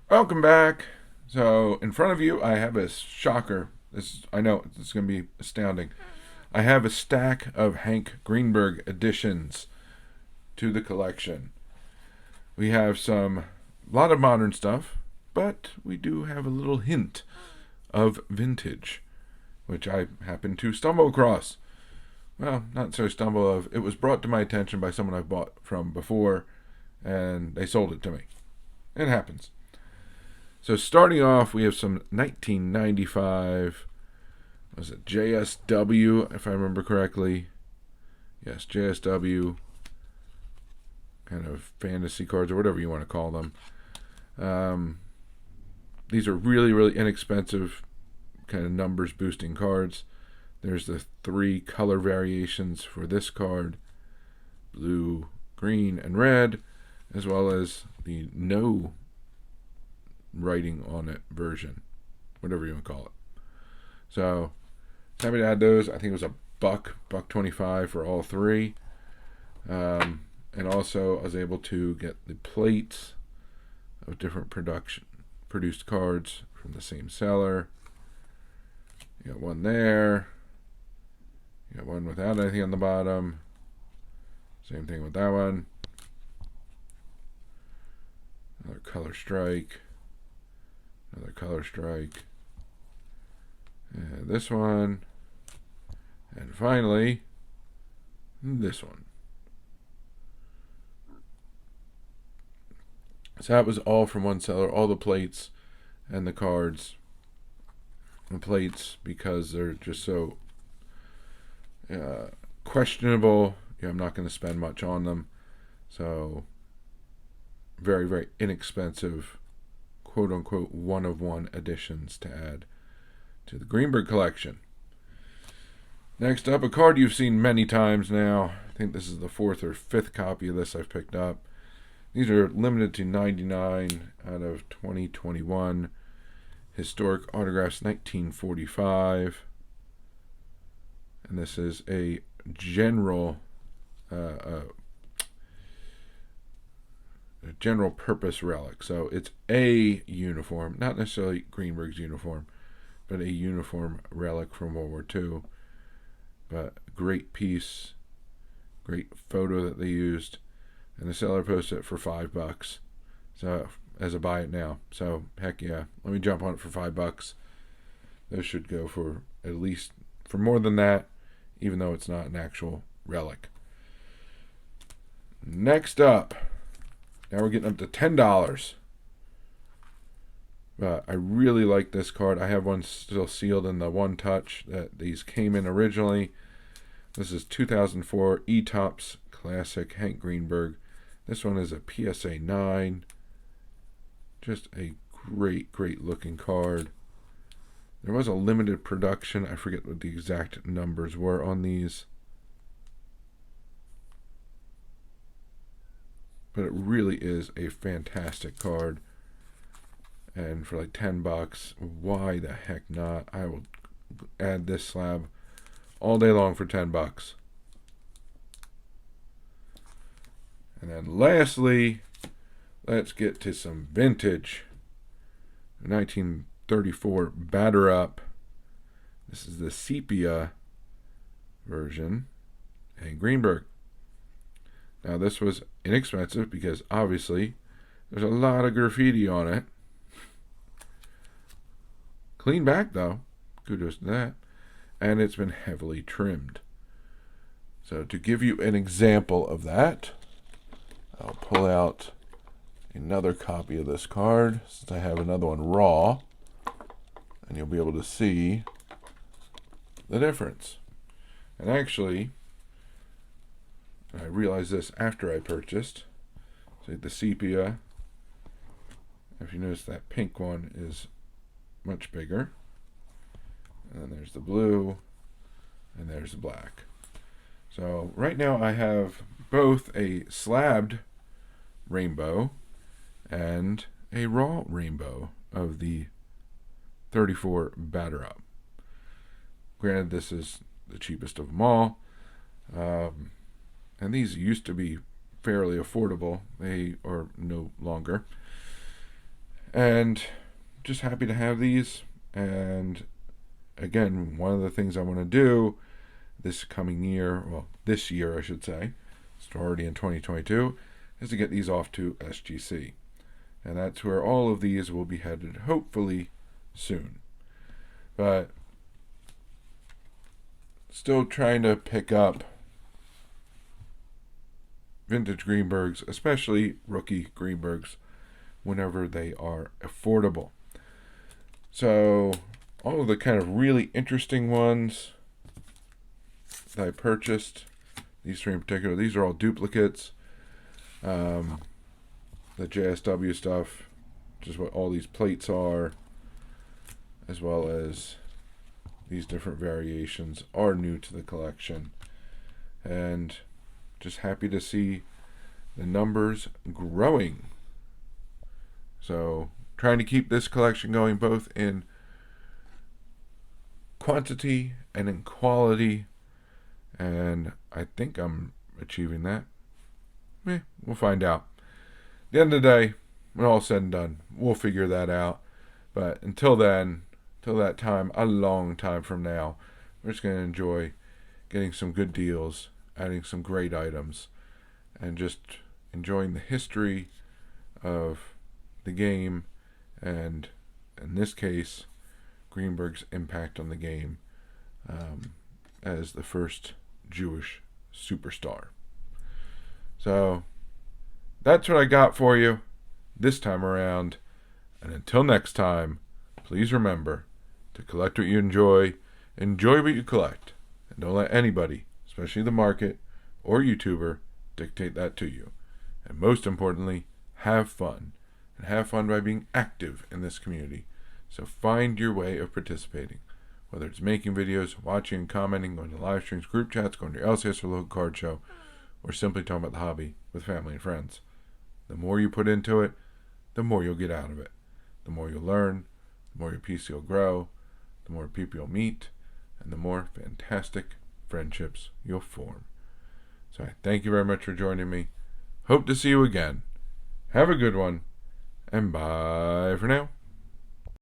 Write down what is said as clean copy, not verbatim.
Welcome back. So, in front of you, I have a shocker. I know it's going to be astounding. I have a stack of Hank Greenberg editions to the collection. We have a lot of modern stuff, but we do have a little hint of vintage, which I happened to stumble across. Well, not so stumble of. It was brought to my attention by someone I've bought from before, and they sold it to me. It happens. So starting off, we have some 1995. Was it JSW, if I remember correctly? Yes, JSW kind of fantasy cards or whatever you want to call them. These are really, really inexpensive kind of numbers boosting cards. There's the 3 color variations for this card: blue, green, and red, as well as the no writing on it version, whatever you want to call it. So happy to add those. I think it was a buck 25 for all 3. And also I was able to get the plates of different produced cards from the same seller. You got one there. You got one without anything on the bottom. Same thing with that one. Another color strike. Another color strike. And this one. And finally, this one. So that was all from one seller. All the plates and the cards. The plates, because they're just so questionable. I'm not going to spend much on them. So very, very inexpensive, quote unquote, one of one editions to add to the Greenberg collection. Next up, a card you've seen many times now. I think this is the 4th or 5th copy of this I've picked up. These are limited to 99 out of 2021. Historic autographs 1945. And this is a general purpose relic. So it's a uniform, not necessarily Greenberg's uniform, but a uniform relic from World War II. But great piece, great photo that they used, and the seller posted it for $5. So as a buy it now. So heck yeah, let me jump on it for $5. Those should go for at least for more than that, even though it's not an actual relic. Next up, now we're getting up to $10. I really like this card. I have one still sealed in the One Touch that these came in originally. This is 2004 E-Topps Classic Hank Greenberg. This one is a PSA 9. Just a great, great looking card. There was a limited production. I forget what the exact numbers were on these. But it really is a fantastic card. And for like $10, why the heck not? I will add this slab all day long for $10. And then lastly, let's get to some vintage. 1934 Batter Up. This is the sepia version. And Greenberg. Now this was inexpensive because obviously there's a lot of graffiti on it. Clean back though. Kudos to that. And it's been heavily trimmed. So to give you an example of that, I'll pull out another copy of this card since I have another one raw, and you'll be able to see the difference. And actually, I realized this after I purchased. So the sepia, if you notice, that pink one is much bigger. And then there's the blue, and there's the black. So right now I have both a slabbed rainbow and a raw rainbow of the 34 Batter Up. Granted, this is the cheapest of them all. And these used to be fairly affordable. They are no longer. And just happy to have these. And again, one of the things I want to do this coming year, well, this year I should say, it's already in 2022, is to get these off to SGC. And that's where all of these will be headed, hopefully soon. But still trying to pick up vintage Greenbergs, especially rookie Greenbergs, whenever they are affordable. So all of the kind of really interesting ones that I purchased, these three in particular, these are all duplicates. The JSW stuff, just what all these plates are, as well as these different variations, are new to the collection. And just happy to see the numbers growing. So trying to keep this collection going both in quantity and in quality, and I think I'm achieving that. We'll find out. At the end of the day, when all's said and done, we'll figure that out. But until then, till that time, a long time from now, we're just going to enjoy getting some good deals, adding some great items, and just enjoying the history of the game, and in this case, Greenberg's impact on the game as the first Jewish superstar. So that's what I got for you this time around. And until next time, please remember to collect what you enjoy what you collect, and don't let anybody, especially the market or YouTuber, dictate that to you. And most importantly, have fun. And have fun by being active in this community. So find your way of participating, whether it's making videos, watching and commenting, going to live streams, group chats, going to your LCS or local card show, or simply talking about the hobby with family and friends. The more you put into it, the more you'll get out of it. The more you'll learn, the more your PC will grow, the more people you'll meet, and the more fantastic friendships you'll form. So I thank you very much for joining me. Hope to see you again. Have a good one. And bye for now.